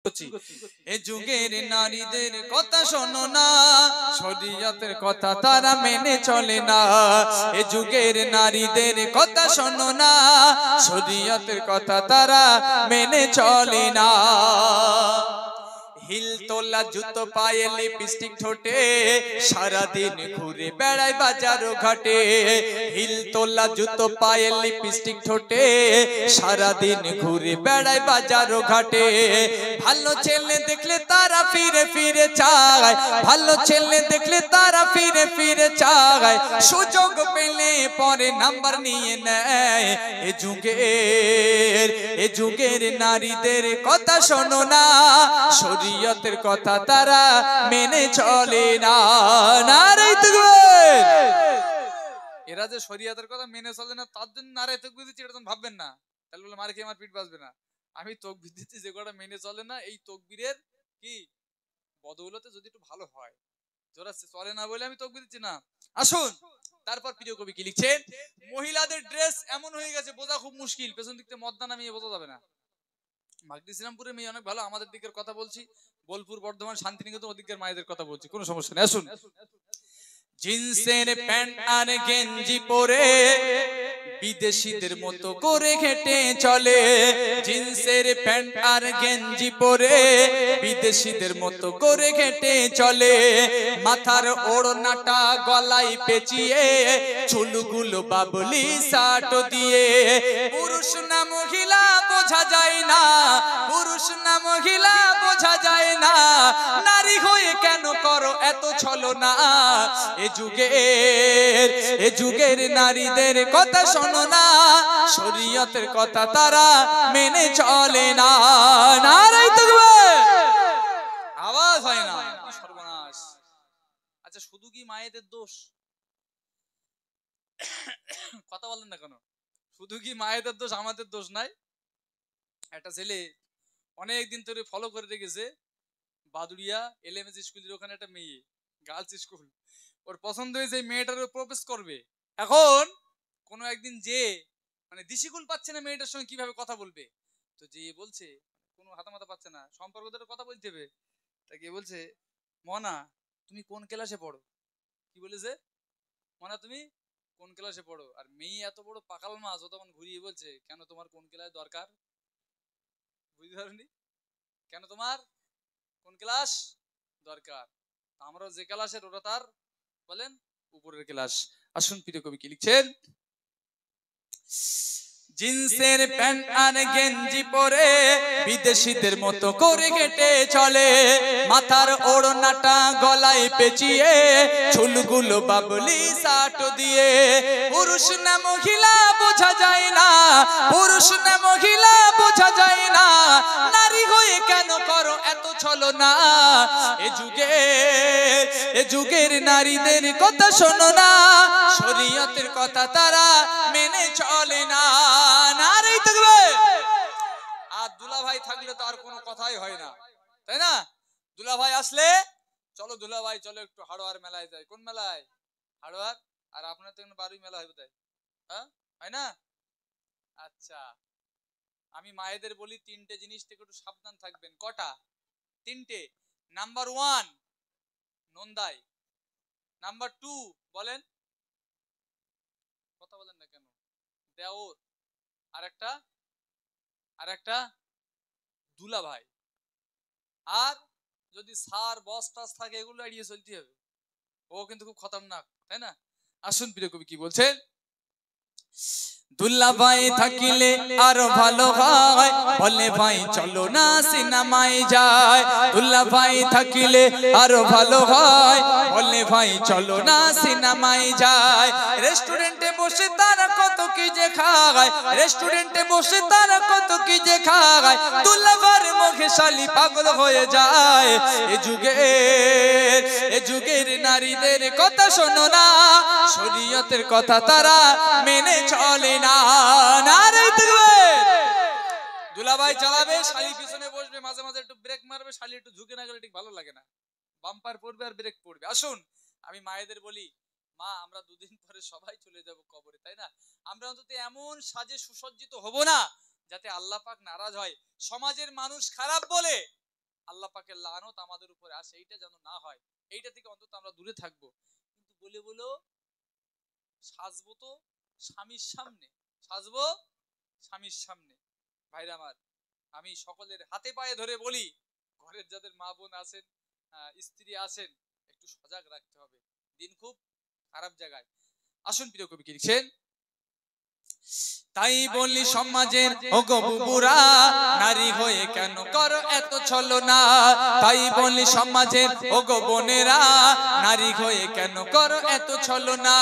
এ যুগের নারীদের কথা শোনো না, শরীয়তের কথা তারা মেনে চলে না। এ যুগের নারীদের কথা শোনো না, শরীয়তের কথা তারা মেনে চলে না। হিল তোলা জুতো পায়ে লিপস্টিক ঠোঁটে, সারাদিন ঘুরে বেড়ায় বাজার ঘাটে। হিল তোলা জুতো পায়ে লিপস্টিক ঠোঁটে, সারাদিন ঘুরে বেড়ায় বাজার ঘাটে। ভালো ছেলে দেখলে তারা ফিরে ফিরে চায়, ভালো ছেলে দেখলে তারা ফিরে ফিরে চায়। সুযোগ পেলে পরে নাম্বার নিয়ে নেয়। এ যুগের নারীদের কথা শোনো না, শরীয়তের কথা তারা মেনে চলে না। নারে তাকবীর। এরা যে শরীয়তের কথা মেনে চলে না তার জন্য নারে তাকবীর দিচ্ছে, এটা তো ভাববেন না। তাহলে বলে মার খেয়ে আমার পিঠ বাজবে না। আমি তাকবীর দিচ্ছি যে কটা মেনে চলে না, এই তাকবীরের কি বদৌলতে যদি একটু ভালো হয়, যারা চলে না বলে আমি তাকবীর দিচ্ছি না। আসুন তারপর প্রিয় কবি কি লিখছেন, মহিলাদের ড্রেস এমন হয়ে গেছে বোঝা খুব মুশকিল। পেছন দিক থেকে মদনা নামিয়ে বোঝা যাবে না। মাগদি শ্রীরামপুরের মেয়ে অনেক ভালো, আমাদের দিকের কথা বলছি, বোলপুর বর্ধমান শান্তিনিকেতন ওদিকের মায়েদের কথা বলছি, কোনো সমস্যা নেই। আসুন, জিন্সের প্যান্ট আর গেঞ্জি পরে বিদেশিদের মতো করে হেঁটে চলে। জিন্সের প্যান্ট আর গেঞ্জি পরে বিদেশিদের মতো করে হেঁটে চলে। মাথার ওড়নাটা গলায় পেঁচিয়ে, চুলগুলো বাবলি শার্ট দিয়ে। পুরুষ না মহিলা বোঝা যায় না, পুরুষ না মহিলা বোঝা যায় না। নারী হয়ে কেন করো এত ছলনা। এ যুগের নারীদের কথা শোনো না, শরীয়তের কথা তারা মেনে চলে না। নারে তাকবীর। আওয়াজ হয় না, সর্বনাশ। আচ্ছা, শুধু কি মায়েদের দোষ? কথা বলেন না কেন? শুধু কি মায়েদের দোষ, আমাদের দোষ নাই? একটা ছেলে অনেকদিন ধরে ফলো করে রেখেছে, বাদুড়িয়া এলএমএস স্কুলের ওখানে একটা মেয়ে, গার্লস স্কুল। ওর পছন্দ হয়েছে মেয়েটার প্রপোজ করবে। এখন কোনো একদিন যে মানে দিশিকুল পাচ্ছে না মেয়েটার সঙ্গে কিভাবে কথা বলবে, তো যে বলছে কোনো হাতা মাথা পাচ্ছে না, সম্পর্কদের কথা বলতে হবে। তাকে বলছে, মনা তুমি কোন ক্লাসে পড়ো? কি বলেছে? মনা তুমি কোন ক্লাসে পড়ো? আর মেয়ে এত বড় পাকাল মাছ, ও তখন ঘুরিয়ে বলছে, কেন তোমার কোন ক্লাস দরকার? বুঝতে পারনি? কেন তোমার কোন ক্লাস দরকার? আমরাও যে ক্লাসের, ওরা তার বলেন উপরের ক্লাস। আসুন প্রিয় কবি কি লিখছেন, জিন্সের প্যান্ট আর গেঞ্জি পরে বিদেশিদের মতো করে হেঁটে চলে। মাথার ওড়নাটা গলায় পেঁচিয়ে, চুলগুলো বাবলি শার্ট দিয়ে। পুরুষ না মহিলা বোঝা যায় না, পুরুষ না মহিলা বোঝা যায় না। নারী হয়ে কেন করো এত ছলনা। এ যুগের নারীদের কথা শোনো না, শরীয়তের কথা তারা মেনে চলে না। নারে তাকবীর। আর দুলাভাই থাকলে তো আর কোনো কথাই হয় না, তাই না? দুলাভাই আসলে, চলো দুলাভাই চলো একটু হাড়োয়ার মেলায় যাই। কোন মেলায়? হাড়োয়ার। আর আপনার তো বারুই মেলা হয় বোধহয়, হ্যাঁ হয় না? আচ্ছা, আমি মায়েদের বলি তিনটে জিনিস থেকে একটু সাবধান থাকবেন। কটা? তিনটে। নাম্বার 1 নন্দাই, নাম্বার 2 বলেন, কথা বলেন না কেন, দেওর, আর একটা দুলাভাই। আর যদি সার বস টাস থাকে এগুলো এড়িয়ে চলতে হবে, ও কিন্তু খুব খতরনাক, তাই না? আসুন প্রিয় কবি কি বলছেন, দুলাভাই থাকিলে আরো ভালো হয়, বলে ভাই চলো না সিনেমায় যায়। দুলাভাই থাকিলে আরো ভালো হয়, বলে ভাই চলো না সিনেমায় যায়। রেস্টুরেন্টে বসে তারা কত কি যে খায়, রেস্টুরেন্টে বসে তারা কত কি যে খায়। দুলাভার মুখে শালি পাগল হয়ে যায়। এ যুগের নারীদের কথা শোনো না, শরীয়তের কথা তারা মেনে চলে না। নারে তাকবীর। দুলাভাই চালাবে, শালি পিছনে বসবে, মাঝে মাঝে একটু ব্রেক মারবে, শালি একটু ঝুঁকে না গেলে ঠিক ভালো লাগে না, বাম্পার পড়বে আর ব্রেক পড়বে। আসুন আমি মায়েদের বলি, মা আমরা দুদিন পরে সবাই চলে যাব কবরে, তাই না? আমরা অন্তত এমন সাজে সুসজ্জিত হব না যাতে আল্লাহ পাক নারাজ হয়। সমাজের মানুষ খারাপ বলে আল্লাহ পাকের লানত আমাদের উপরে আসে, এইটা যেন না হয়, এইটা থেকে অন্তত আমরা দূরে থাকবো। কিন্তু বলে বলো সাজবো তো স্বামীর সামনে, সাজবো স্বামীর সামনে। ভাইরা আমার, আমি সকলের হাতে পায়ে ধরে বলি, ঘরের যাদের মা বোন আছেন, স্ত্রী আছেন, একটু সজাগ রাখতে হবে, দিন খুব খারাপ জায়গায়। আসুন প্রিয় কবি কি লিখছেন, তাই বলি সমাজের ওগো বুবুরা, নারী হয়ে কেন করো এত ছলনা। তাই বলি সমাজের ওগো বোনেরা, নারী হয়ে কেন করো এত ছলনা।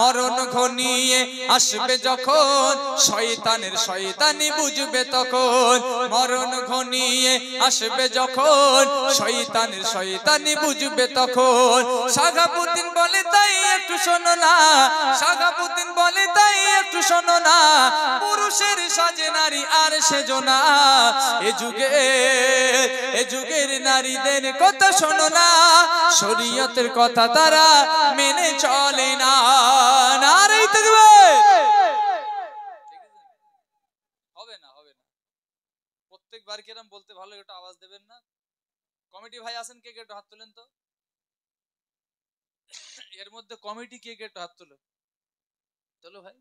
মরণ ঘনিয়ে আসবে যখন, শয়তানের শয়তানি বুঝবে তখন। মরণ ঘনিয়ে আসবে যখন, শয়তানের শয়তানি বুঝবে তখন। শাহাবুদ্দিন বলে তাই একটু শোনো না, শাহাবুদ্দিন বলে তাই একটু শোনো না, পুরুষের সাজে নারী আর সেজো না। এ যুগের নারীদের কথা শোনো না, শরীয়তের কথা তারা মেনে চলে না। নারী তাকবীর। হবে না, হবে না, প্রত্যেকবার কিরম বলতে ভালো, একটু আওয়াজ দেবেন না? কমিটি ভাই আছেন কে কে, একটু হাত তোলেন তো। এর মধ্যে কমিটি কে কে, একটু হাত তোলো। চলো ভাই,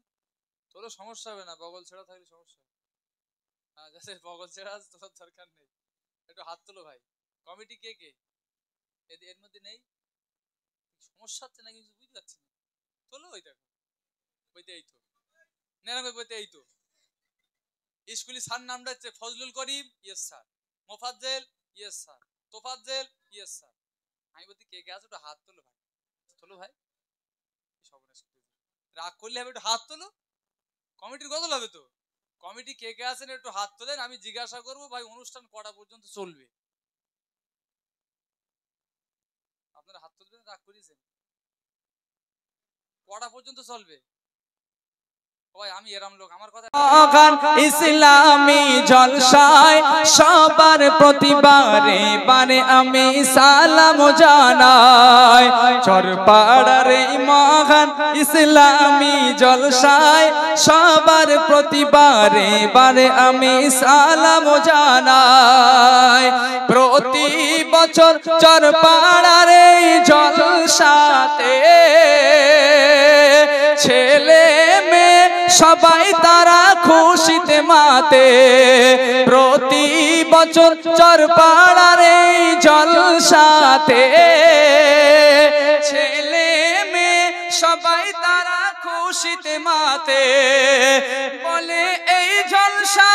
তোলো, সমস্যা হবে না, বগল ছেড়া থাকলে সমস্যা হবে। যাদের বগল ছেড়া আছে তোর দরকার নেই, একটু হাত তোলো ভাই। কমিটি কে কে এর মধ্যে নেই? সমস্যা হচ্ছে না কিন্তু বুঝতে পারছি না, তোলো। ওই দেখো বইতে, এই তো নিরানব্বই বইতে, এই তো স্কুলি স্যার নামটা হচ্ছে Fazlul Karim, yes sir. Mofazzel, yes sir. Tofazzel, yes sir. আমি বলছি কে কে আছে, একটু হাত তোলো ভাই, তোলো ভাই। রাগ করলে হবে, একটু হাত তোলো, কমিটির গজল হবে তো। কমিটি কে কে আছেন একটু হাত তোলেন, আমি জিজ্ঞাসা করবো ভাই অনুষ্ঠান কটা পর্যন্ত চলবে। আপনারা হাত তুলবেন, রাগ করিয়েছেন, কটা পর্যন্ত চলবে? আমি এরম লোক, আমার কথা। ইসলামী জলসায় সবার প্রতিবারে বারে আমি সালাম জানাই। চরপাড়ার এই মহান ইসলামী জলসায় সবার প্রতিবারে বারে আমি সালাম জানাই। প্রতি বছর চরপাড়ার এই জলসাতে ছেলে মেয়ে সবাই তারা খুশিতে মাতে। প্রতি বছর চরপাড়ার এই জলসাতে ছেলে মেয়ে সবাই তারা খুশিতে মাতে। বলে এই জলসা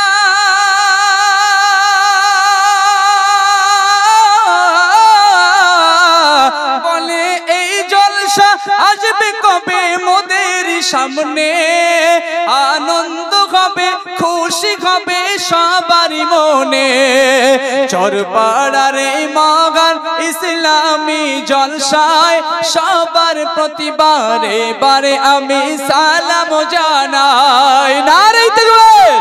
বলে এই জলসা আসবে কবে মোদের সামনে। আনন্দ হবে, খুশি হবে সবারই মনে। চরপাড়ার এই মহান ইসলামী জলসায় সবার প্রতিবারে বারে আমি সালাম জানাই। নারে তাকবীর।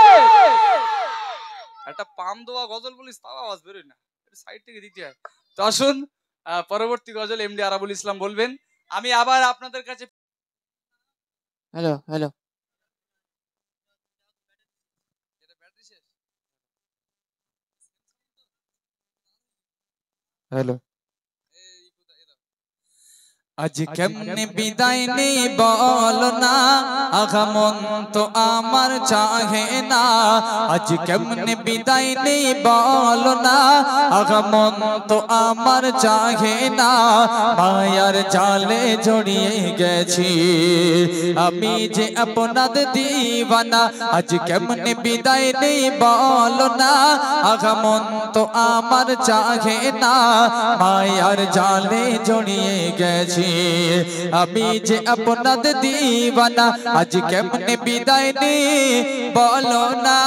একটা পাম দেওয়া গজল বলিস তাও আওয়াজ বেরোয় না, সাইড থেকে দিতে হয়। তো আসুন পরবর্তী গজল এমডি আরাবুল ইসলাম বলবেন। আমি আবার আপনাদের কাছে হ্যালো হ্যালো হ্যালো। আজ কেমনে বিদায় নেই বলো না, আগমন তো আমার চাহে না। আজ কেমনে বিদায় নেই বলো না, আগমন তো আমার চাহে না। মায়ার জালে জড়িয়ে গেছি আমি যে আপনাদের দিওয়ানা। আজ কেমনে বিদায় নেই বলো না, আগমন তো আমার চাহে না। মায়ার জালে জড়িয়ে গেছি আমি যে আপনাদের দিওয়ানা। আজ কেমনে বিদায় নেই বলো না,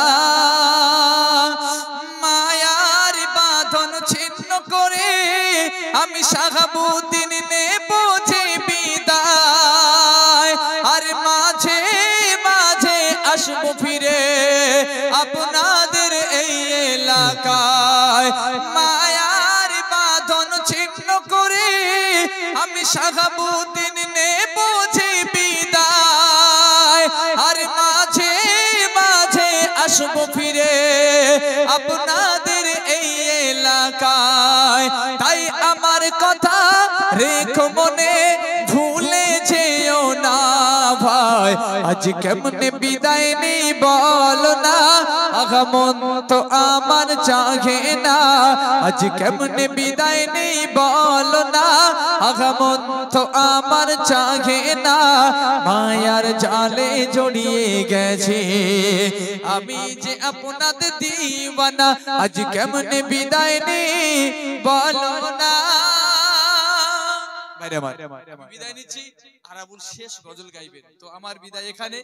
মায়ার বাঁধন ছিন্ন করে আমি শাহাবুদ্দিন নেব যে বিদায়। আর মাঝে মাঝে আসবো ফিরে আপনাদের এই এলাকায়। মায়ার বাঁধন ছিন্ন করে আমি শাহাবুদ্দিন নেব যে বিদায়। আর মাঝে মাঝে আসবো ফিরে আপনাদের এই এলাকা। লাগায় তাই আমার কথা রেখো মনে ভুলে যেও না ভাই আজ কেমনে বিদায় নেই বলো না আগা মন তো আমার চাহে না আজ কেমনে বিদায় নেই বলো না আগা মন তো আমার চাহে না মায়ার জালে জড়িয়ে গেছে আমি যে আপনাদের দিওয়ানা আজ কেমনে বিদায় নেই বলো না বিদায় নিচ্ছি। আরাবুল শেষ গজল গাইবেন, তো আমার বিদায় এখানে।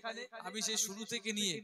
আমি সেই শুরু থেকে নিয়ে